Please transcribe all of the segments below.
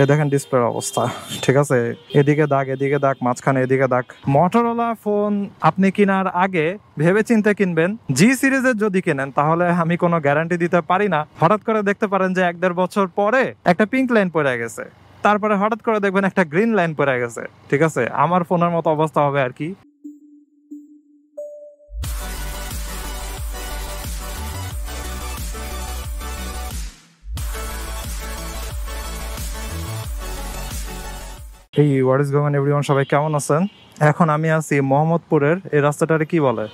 এই দেখেন ডিসপ্লের অবস্থা, ঠিক আছে? এদিকে দাগ, মাঝখানে এদিকে দাগ। মটোরোলা ফোন আপনি কেনার আগে ভেবে চিন্তে কিনবেন। জি সিরিজের যদি কেনেন তাহলে আমি কোনো গ্যারান্টি দিতে পারি না। হঠাৎ করে দেখতে পারেন যে 1-1.5 বছর পরে একটা পিঙ্ক লাইন পড়ে গেছে, তারপরে হঠাৎ করে দেখবেন একটা গ্রিন লাইন পড়ে গেছে, ঠিক আছে? আমার ফোনের মতো অবস্থা হবে আর কি। এই what is going on everyone, সবাই কেমন আছেন? এখন আমি আছি মোহাম্মদপুরের এই রাস্তাটারে কি বলে,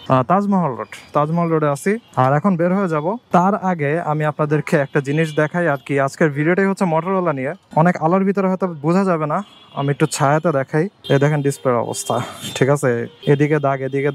তাজমহল রোডে আছি। আর এখন বের হয়ে যাব। তার আগে আমি আপনাদেরকে একটা জিনিস দেখাই আর কি। আজকের ভিডিওটাই হচ্ছে মটোরোলা নিয়ে। অনেক আলোর ভিতরে হয়তো বোঝা যাবে না, আমি একটু ছায়াতে দেখাই। এই দেখেন ডিসপ্লের অবস্থা, ঠিক আছে? এদিকে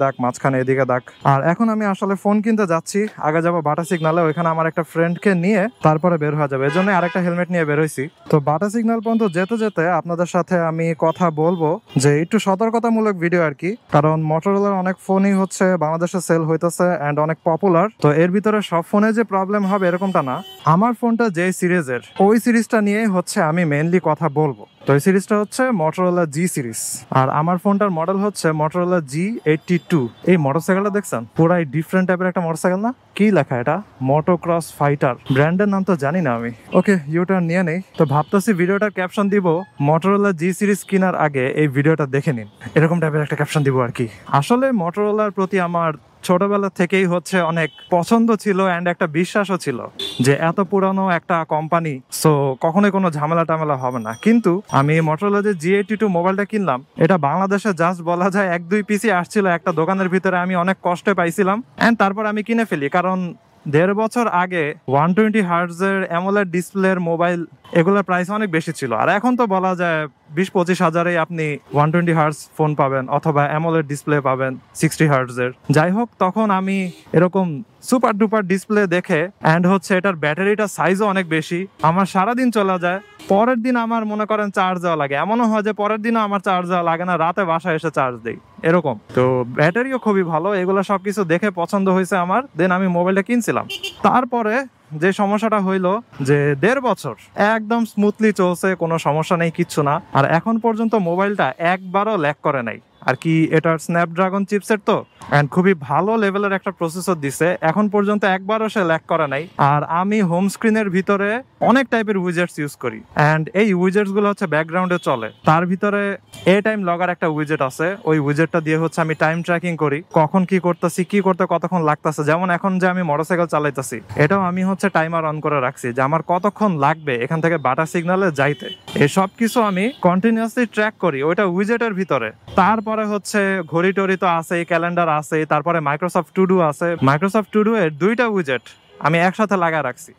দাগ, মাঝখানে এদিকে দাগ। আর এখন আমি আসলে ফোন কিনতে যাচ্ছি। আগে যাবো বাটা সিগনালে, ওইখানে আমার একটা ফ্রেন্ডকে নিয়ে তারপরে বের হয়ে যাবে। এই জন্য আরেকটা হেলমেট নিয়ে বের হয়েছি। তো বাটা সিগন্যাল পর্যন্ত যেতে যেতে আপনাদের সাথে আমি কথা বলবো যে একটু সতর্কতামূলক ভিডিও আর কি। কারণ মটোরোলার অনেক ফোনই হচ্ছে বাংলাদেশে সেল হইতেছে এন্ড অনেক পপুলার। তো এর ভিতরে সব ফোনে যে প্রবলেম হবে এরকমটা না। আমার ফোনটা যে সিরিজের, ওই সিরিজটা নিয়েই হচ্ছে আমি মেইনলি কথা বলবো। তো এই সিরিজটা হচ্ছে মটোরোলা জি সিরিজ। আর আমার ফোনটার মডেল হচ্ছে মটোরোলা G82। এই মোটরসাইকেলটা দেখছেন, পুরাই ডিফারেন্ট টাইপের একটা মোটরসাইকেল না? কি লেখা এটা? Motocross fighter. ব্র্যান্ডের নাম তো জানি না আমি। ওকে, ইউটার্ন নিয়ে নেই। তো ভাবতেছি ভিডিওটার ক্যাপশন দিব মটোরোলা জি সিরিজ কেনার আগে এই ভিডিওটা দেখে নিন, এরকম টাইপের একটা ক্যাপশন দিব আর কি। আসলে মটোরোলার প্রতি আমার ছোটবেলা থেকেই হচ্ছে অনেক পছন্দ ছিল এন্ড একটা বিশ্বাসও ছিল যে এত পুরানো একটা কোম্পানি, সো কখনোই কোনো ঝামেলা টামেলা হবে না। কিন্তু আমি মটোরোলা যে G82 মোবাইলটা কিনলাম, এটা বাংলাদেশে জাস্ট বলা যায় 1-2 পিসি আসছিল একটা দোকানের ভিতরে। আমি অনেক কষ্টে পাইছিলাম এন্ড তারপর আমি কিনে ফেলি। কারণ 1.5 বছর আগে 120 হার্টজের অ্যামোলেড ডিসপ্লের মোবাইল, এগুলোর প্রাইস অনেক বেশি ছিল। আর এখন তো বলা যায় 20-25 হাজারে আপনি 120 হার্টজ ফোন পাবেন অথবা অ্যামোলেড ডিসপ্লে পাবেন 60 হার্টজের। যাই হোক, তখন আমি এরকম সুপার ডুপার ডিসপ্লে দেখে এন্ড হচ্ছে এটার ব্যাটারিটা সাইজও অনেক বেশি, আমার সারাদিন চলে যায়। পরের দিন আমার মনে করেন চার্জ দেওয়া লাগে, এমনও হয় যে পরের দিনও আমার চার্জ দেওয়া লাগে না, রাতে বাসায় এসে চার্জ দেই এরকম। তো ব্যাটারিও খুবই ভালো। এগুলো সবকিছু দেখে পছন্দ হয়েছে আমার, দেন আমি মোবাইলটা কিনছিলাম। তারপরে যে সমস্যাটা হইলো যে 1.5 বছর একদম স্মুথলি চলছে, কোনো সমস্যা নেই, কিচ্ছু না। আর এখন পর্যন্ত মোবাইলটা একবারও ল্যাগ করে নাই আর কি। এটার স্ন্যাপড্রাগন চিপসেট তো এন্ড খুবই ভালো লেভেলের একটা প্রসেসর দিছে, এখন পর্যন্ত একবারও সে ল্যাগ করে নাই। আর আমি হোম স্ক্রিনের ভিতরে অনেক টাইপের উইজেটস ইউজ করি এন্ড এই উইজেটস গুলো হচ্ছে ব্যাকগ্রাউন্ডে চলে। তার ভিতরে এ টাইম লগার একটা উইজেট আছে, ওই উইজেটটা দিয়ে হচ্ছে আমি টাইম ট্র্যাকিং করি, কখন কি করতেছি, কি করতে কতক্ষণ লাগতেছে। যেমন এখন যে আমি মোটরসাইকেল চালাইতেছি, এটাও আমি হচ্ছে টাইমার অন করে রাখছি যে আমার কতক্ষণ লাগবে এখান থেকে বাটা সিগনালে যাইতে। এই সব কিছু আমি কন্টিনিউয়াসলি ট্র্যাক করি ওইটা উইজেটের ভিতরে। তারপরে হচ্ছে ঘড়ি টড়ি তো আছে, ক্যালেন্ডার আছে, তারপরে মাইক্রোসফট টু ডু আছে। মাইক্রোসফট টু ডু এর 2টা উইজেট আমি একসাথে লাগা রাখছি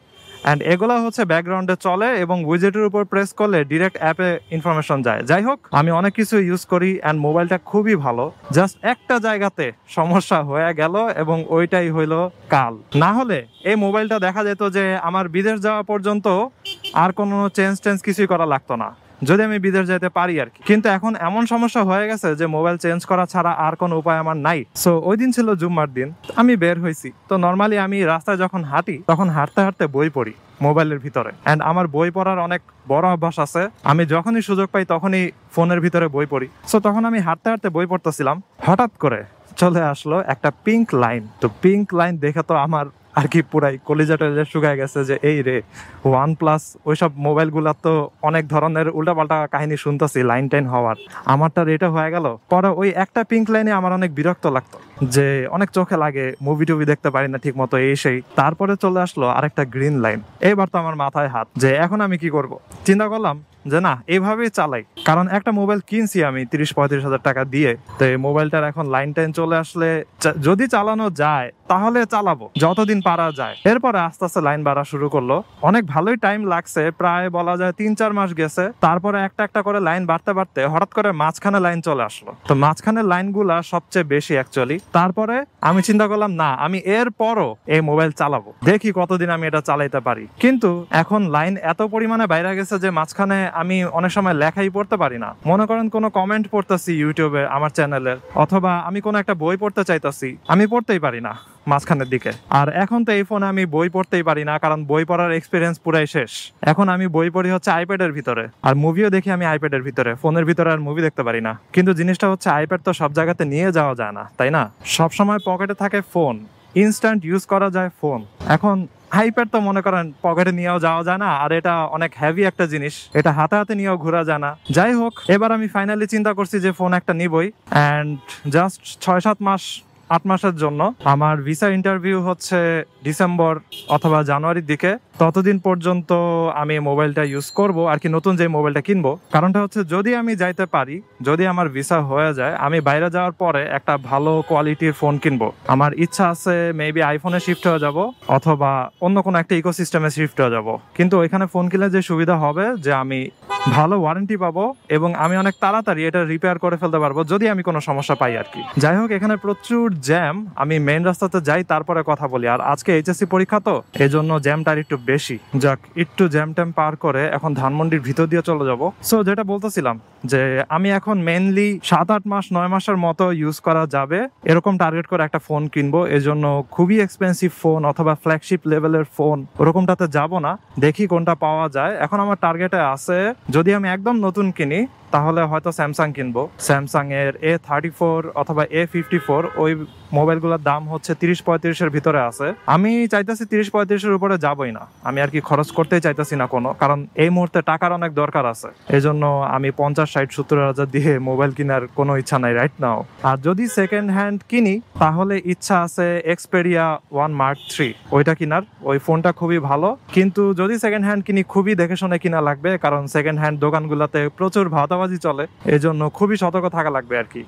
এন্ড এগুলা হচ্ছে ব্যাকগ্রাউন্ডে চলে এবং উইজেটের উপর প্রেস করলে ডিরেক্ট অ্যাপে ইনফরমেশন যায়। যাই হোক, আমি অনেক কিছু ইউজ করি এন্ড মোবাইলটা খুবই ভালো। জাস্ট একটা জায়গাতে সমস্যা হয়ে গেল এবং ওইটাই হইলো কাল। না হলে এই মোবাইলটা দেখা যেত যে আমার বিদেশ যাওয়া পর্যন্ত আর কোনো চেঞ্জ কিছুই করা লাগতো না, যদি আমি বিদেশ যেতে পারি আর কি। কিন্তু এখন এমন সমস্যা হয়ে গেছে যে মোবাইল চেঞ্জ করা ছাড়া আর কোনো উপায় আমার নাই। সো ওই দিন ছিল জুম্মার দিন, আমি বের হয়েছি। তো নর্মালি আমি রাস্তায় যখন হাঁটি তখন হাঁটতে হাঁটতে বই পড়ি মোবাইলের ভিতরে এন্ড আমার বই পড়ার অনেক বড় অভ্যাস আছে। আমি যখনই সুযোগ পাই তখনই ফোনের ভিতরে বই পড়ি। সো তখন আমি হাঁটতে হাঁটতে বই পড়তেছিলাম, হঠাৎ করে চলে আসলো একটা পিঙ্ক লাইন। তো পিঙ্ক লাইন দেখে তো আমার আর কি পুরাই কলিজা টলিজা শুকায় গেছে যে এই রে, OnePlus ওইসব মোবাইল গুলা তো অনেক ধরনের উল্টাপাল্টা কাহিনী শুনতেছি লাইন টাইন হওয়ার, আমারটা এটা হয়ে গেল। পরে ওই একটা পিঙ্ক লাইনে আমার অনেক বিরক্ত লাগতো, যে অনেক চোখে লাগে, মুভি টুভি দেখতে পারি না ঠিক মতো, এই সেই। তারপরে চলে আসলো আরেকটা গ্রিন লাইন। এইবার তো আমার মাথায় হাত যে এখন আমি কি করব। চিন্তা করলাম যে না, এইভাবেই চালাই। কারণ একটা মোবাইল কিনছি আমি 30-35 হাজার টাকা দিয়ে। তো এই মোবাইলটার এখন লাইন টাইন চলে আসলে যদি চালানো যায় তাহলে চালাবো যতদিন পারা যায়। এরপরে আস্তে আস্তে লাইন বাড়া শুরু করলো, অনেক ভালোই টাইম লাগছে, প্রায় বলা যায় 3-4 মাস গেছে। তারপরে একটা একটা করে লাইন বাড়তে বাড়তে হঠাৎ করে মাঝখানে লাইন চলে আসলো। তো মাঝখানে লাইনগুলা সবচেয়ে বেশি অ্যাকচুয়ালি। তারপরে আমি চিন্তা করলাম না, আমি এরপরও এই মোবাইল চালাবো, দেখি কতদিন আমি এটা চালাইতে পারি। কিন্তু এখন লাইন এত পরিমাণে বাইরে গেছে যে মাঝখানে আমি অনেক সময় লেখাই পড়তে করতে পারি না। মনে করেন কোনো কমেন্ট পড়তেছি ইউটিউবে আমার চ্যানেলের, অথবা আমি কোনো একটা বই পড়তে চাইতেছি, আমি পড়তেই পারি না মাঝখানের দিকে। আর এখন তো এই ফোনে আমি বই পড়তেই পারি না, কারণ বই পড়ার এক্সপিরিয়েন্স পুরাই শেষ। এখন আমি বই পড়ি হচ্ছে আইপ্যাডের ভিতরে, আর মুভিও দেখি আমি আইপ্যাডের ভিতরে, ফোনের ভিতরে আর মুভি দেখতে পারি না। কিন্তু জিনিসটা হচ্ছে আইপ্যাড তো সব জায়গাতে নিয়ে যাওয়া যায় না, তাই না? সবসময় পকেটে থাকে ফোন, ইনস্ট্যান্ট ইউজ করা যায় ফোন। এখন আইপ্যাড তো মনে করেন পকেটে নিয়েও যাওয়া যায় না, আর এটা অনেক হেভি একটা জিনিস, এটা হাতে হাতে নিয়েও ঘোরা যায় না। যাই হোক, এবার আমি ফাইনালি চিন্তা করছি যে ফোন একটা নিবই। অ্যান্ড জাস্ট 6-7 মাসের জন্য আমার ভিসা ইন্টারভিউ হচ্ছে ডিসেম্বর অথবা জানুয়ারির দিকে। ততদিন পর্যন্ত আমি মোবাইলটা ইউজ করব আর কি, নতুন যে মোবাইলটা কিনবো। কারণটা হচ্ছে যদি আমি যাইতে পারি, যদি আমার ভিসা হয়ে যায়, আমি বাইরে যাওয়ার পরে একটা ভালো কোয়ালিটির ফোন কিনবো। আমার ইচ্ছা আছে মেবি আইফোনে শিফট হয়ে যাব, অথবা অন্য কোনো একটা ইকোসিস্টেমে শিফট হয়ে যাব। কিন্তু ওইখানে ফোন কিনলে যে সুবিধা হবে যে আমি ভালো ওয়ারেন্টি পাবো, এবং আমি অনেক তাড়াতাড়ি এটা রিপেয়ার করে ফেলতে পারবো যদি আমি কোনো সমস্যা পাই আর কি। যাই হোক, এখানে প্রচুর জ্যাম, আমি মেইন রাস্তাতে যাই তারপরে কথা বলি। আর আজকে এইচএসসি পরীক্ষা তো, এই জন্য জ্যামটা একটু বেশি। যাক, একটু জ্যাম ট্যাম পার করে এখন ধানমন্ডির ভিতর দিয়ে চলে যাব। সো যেটা বলতেছিলাম, যে আমি এখন মেইনলি 7-8 মাস 9 মাসের মতো ইউজ করা যাবে এরকম টার্গেট করে একটা ফোন কিনবো। এজন্য খুবই এক্সপেন্সিভ ফোন অথবা ফ্ল্যাগশিপ লেভেলের ফোন ওরকমটাতে যাব না, দেখি কোনটা পাওয়া যায়। এখন আমার টার্গেটে আছে, যদি আমি একদম নতুন কিনি তাহলে হয়তো স্যামসাং কিনবো। স্যামসাং এর A34 অথবা A54, ওই মোবাইলগুলোর দাম হচ্ছে 30-35 এর ভিতরে আছে। আমি চাইতেছি 30-35 এর উপরে যাবই না, আমি আর কি খরচ করতেই চাইতেছি না কোনো, কারণ এই মুহূর্তে টাকার অনেক দরকার আছে। এই জন্য আমি 50-60-70 হাজার দিয়ে মোবাইল কেনার কোনো ইচ্ছা নাই রাইট নাও। আর যদি সেকেন্ড হ্যান্ড কিনি তাহলে ইচ্ছা আছে Xperia 1 Mark III, ওইটা কিনার। ওই ফোনটা খুবই ভালো, কিন্তু যদি সেকেন্ড হ্যান্ড কিনি খুবই দেখে শুনে কিনা লাগবে, কারণ সেকেন্ড হ্যান্ড দোকানগুলোতে প্রচুর ভাওতাবাজি চলে, এই জন্য খুবই সতর্ক থাকা লাগবে আর কি।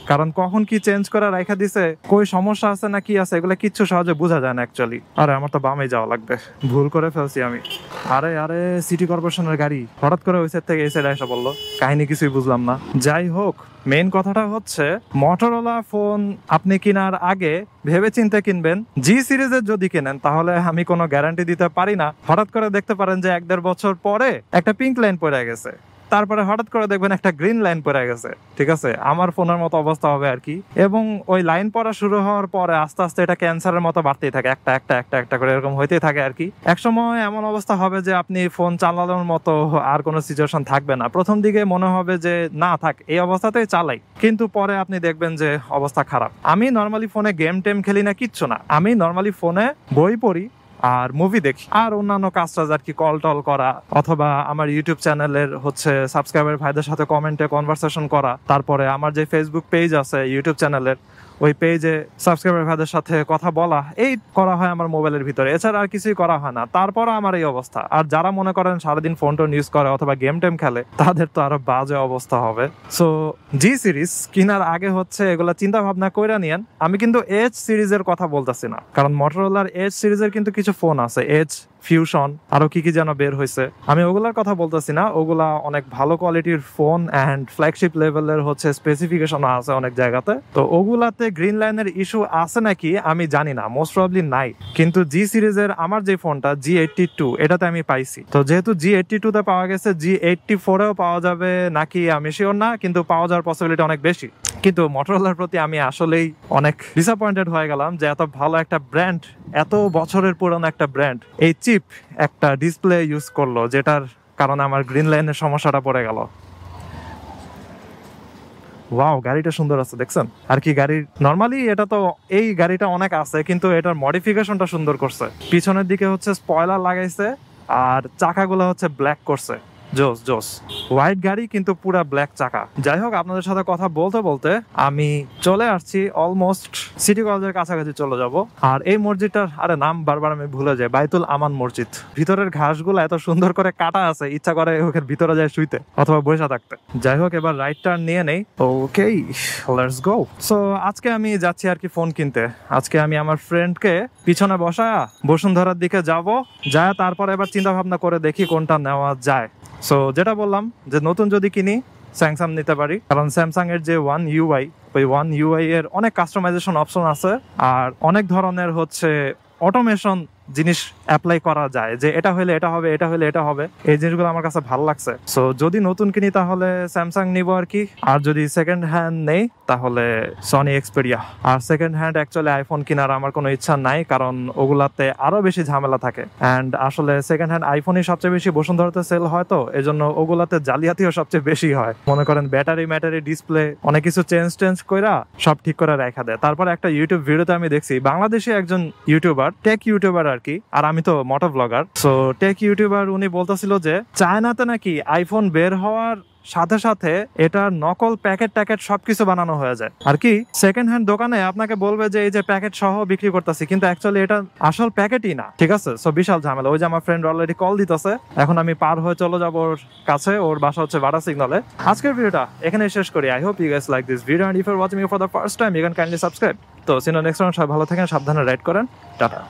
কারণ কখন কি চেঞ্জ করে রাখা দিছে, কই সমস্যা আছে না কি আছে, এগুলো কিচ্ছু সহজে বোঝা যায় না অ্যাকচুয়ালি। আরে আমার তো বামে যাওয়া লাগবে, ভুল করে ফেলছি আমি। আরে আরে সিটি কর্পোরেশনের গাড়ি হঠাৎ করে ওই সাইড থেকে এই সাইডে এসে বললো, কাহিনী কিছুই বুঝলাম না। যাই হোক, মেইন কথাটা হচ্ছে মটোরোলা ফোন আপনি কেনার আগে ভেবে চিন্তে কিনবেন। জি সিরিজের যদি কেনেন তাহলে আমি কোনো গ্যারান্টি দিতে পারি না, হঠাৎ করে দেখতে পারেন যে 1-1.5 বছর পরে একটা পিঙ্ক লাইন পড়ে গেছে, তারপরে হঠাৎ করে দেখবেন একটা গ্রিন লাইন পড়ে গেছে, ঠিক আছে? আমার ফোনের মতো অবস্থা হবে আর কি। এবং ওই লাইন পড়া শুরু হওয়ার পরে আস্তে আস্তে এটা ক্যান্সারের মতো বাড়তেই থাকে, একটা একটা একটা একটা করে এরকম হইতেই থাকে আর কি। একসময় এমন অবস্থা হবে যে আপনি ফোন চালানোর মতো আর কোনো সিচুয়েশন থাকবে না। প্রথম দিকে মনে হবে যে না থাক, এই অবস্থাতেই চালাই, কিন্তু পরে আপনি দেখবেন যে অবস্থা খারাপ। আমি নর্মালি ফোনে গেম টেম খেলি না, কিচ্ছু না। আমি নর্মালি ফোনে বই পড়ি আর মুভি দেখি, আর অন্যান্য কাজটাজ আর কি, কল টল করা, অথবা আমার ইউটিউব চ্যানেলের হচ্ছে সাবস্ক্রাইবার ভাইদের সাথে কমেন্টে কনভারসেশন করা। তারপরে আমার যে ফেসবুক পেজ আছে ইউটিউব চ্যানেলের, ওই পেজে সাবস্ক্রাইবার ভাইদের সাথে কথা বলা, এই করা হয় আমার মোবাইলের ভিতরে, এছাড়া আর কিছুই করা হয় না। তারপর আমার এই অবস্থা। আর যারা মনে করেন সারাদিন ফোন টোন ইউজ করে অথবা গেম টেম খেলে, তাদের তো আরো বাজে অবস্থা হবে। সো জি সিরিজ কেনার আগে হচ্ছে এগুলা চিন্তা ভাবনা কইরা নিয়েন। আমি কিন্তু এজ সিরিজের কথা বলতেছি না, কারণ মোটরোলার এজ সিরিজের কিন্তু কিছু ফোন আছে, এজ ফিউশন আরো কি কি যেন বের হয়েছে, আমি ওগুলার কথা বলতেছি না। ওগুলা অনেক ভালো কোয়ালিটির ফোন অ্যান্ড ফ্ল্যাগশিপ লেভেলের হচ্ছে স্পেসিফিকেশন আছে অনেক জায়গাতে। তো ওগুলাতে গ্রিন লাইনের ইস্যু আছে নাকি আমি জানি না, মোস্ট প্রবাবলি নাই। কিন্তু জি সিরিজের আমার যে ফোনটা G82, এটাতে আমি পাইছি। তো যেহেতু G82 তে পাওয়া গেছে, G84 এও পাওয়া যাবে নাকি আমি শিওর না, কিন্তু পাওয়া যাওয়ার পসিবিলিটি অনেক বেশি। কিন্তু মোটরোলার প্রতি আমি আসলেই অনেক ডিসঅ্যাপয়েন্টেড হয়ে গেলাম যে এত ভালো একটা ব্র্যান্ড, এত বছরের পুরনো একটা ব্র্যান্ড, এই চিপ একটা ডিসপ্লে ইউজ করলো, যেটার কারণে আমার গ্রিন লাইনের সমস্যাটা পড়ে গেল। ওয়াও, গাড়িটা সুন্দর আছে দেখছেন? আর কি গাড়ির নরমালি এটা তো, এই গাড়িটা অনেক আছে, কিন্তু এটার মডিফিকেশনটা সুন্দর করছে। পিছনের দিকে হচ্ছে স্পয়লার লাগাইছে, আর চাকাগুলো হচ্ছে ব্ল্যাক করছে। জোস জোস, হোয়াইট গাড়ি কিন্তু পুরা ব্ল্যাক চাকা। যাই হোক, আপনাদের সাথে কথা বলতে বলতে আমি চলে আসছি, অলমোস্ট সিটি কলেজের কাছাকাছি চলে যাব। আর এই মসজিদটার আরে নাম বারবার আমি ভুলে যাই, বাইতুল আমান মসজিদ। ভিতরের ঘাসগুলো এত সুন্দর করে কাটা আছে, ইচ্ছা করে ওখানে ভিতরে যায় শুইতে অথবা বসে থাকতে। যাই হোক, এবার রাইট টার্ন নিয়ে নেই। ওকে, লেটস গো। সো আজকে আমি যাচ্ছি আর কি ফোন কিনতে। আজকে আমি আমার ফ্রেন্ডকে পিছনে বসায়া বসুন্ধরার দিকে যাব, যায় তারপর এবার চিন্তা ভাবনা করে দেখি কোনটা নেওয়া যায়। সো যেটা বললাম যে নতুন যদি কিনি স্যামসাং নিতে পারি, কারণ স্যামসাং এর যে One UI, ওই One UI এর অনেক কাস্টমাইজেশন অপশন আছে, আর অনেক ধরনের হচ্ছে অটোমেশন জিনিস অ্যাপ্লাই করা যায়, যে এটা হলে এটা হবে, এটা হলে এটা হবে। এই জিনিসগুলো আমার কাছে ভালো লাগছে। সো যদি নতুন কিনি তাহলে স্যামসাং নিব আর কি, আর যদি সেকেন্ড হ্যান্ড নেই তাহলে সনি এক্সপেরিয়া। আর সেকেন্ড হ্যান্ড অ্যাকচুয়ালি আইফোন কেনার আমার কোনো ইচ্ছা নাই, কারণ ওগুলাতে আরো বেশি ঝামেলা থাকে। অ্যান্ড আসলে সেকেন্ড হ্যান্ড আইফোনই সবচেয়ে বেশি বসুন্ধরাতে সেল হয়, তো এই জন্য ওগুলাতে জালিয়াতিও সবচেয়ে বেশি হয়। মনে করেন ব্যাটারি ডিসপ্লে অনেক কিছু চেঞ্জ কইরা সব ঠিক করে রেখা দেয়। তারপর একটা ইউটিউব ভিডিওতে আমি দেখছি বাংলাদেশি একজন ইউটিউবার, টেক ইউটিউবার আর কি, আর আমি তো মোটো ব্লগার, সো টেক ইউটিউবার, উনি বলতেছিল যে চায়নাতে নাকি আইফোন বের হওয়ার সাথে সাথে এটার নকল প্যাকেট সবকিছু বানানো হয়ে যায় আর কি। সেকেন্ড হ্যান্ড দোকানে আপনাকে বলবে যে এই যে প্যাকেট সহ বিক্রি করতেছি, কিন্তু অ্যাকচুয়ালি এটা আসল প্যাকেটই না, ঠিক আছে। সো বিশাল ঝামেলা। ওই যে আমার ফ্রেন্ড অলরেডি কল দিতেছে, এখন আমি পার হয়ে চলে যাবো ওর কাছে, ওর বাসা হচ্ছে ভাড়া সিগনালে। আজকের ভিডিওটা এখানে শেষ করি। I hope you guys like this video, and if you are watching me for the first time, you can kindly subscribe. তো সিনো নেক্সট টাইম, সবাই ভালো থাকেন, সাবধানে রাইড করেন, টাটা।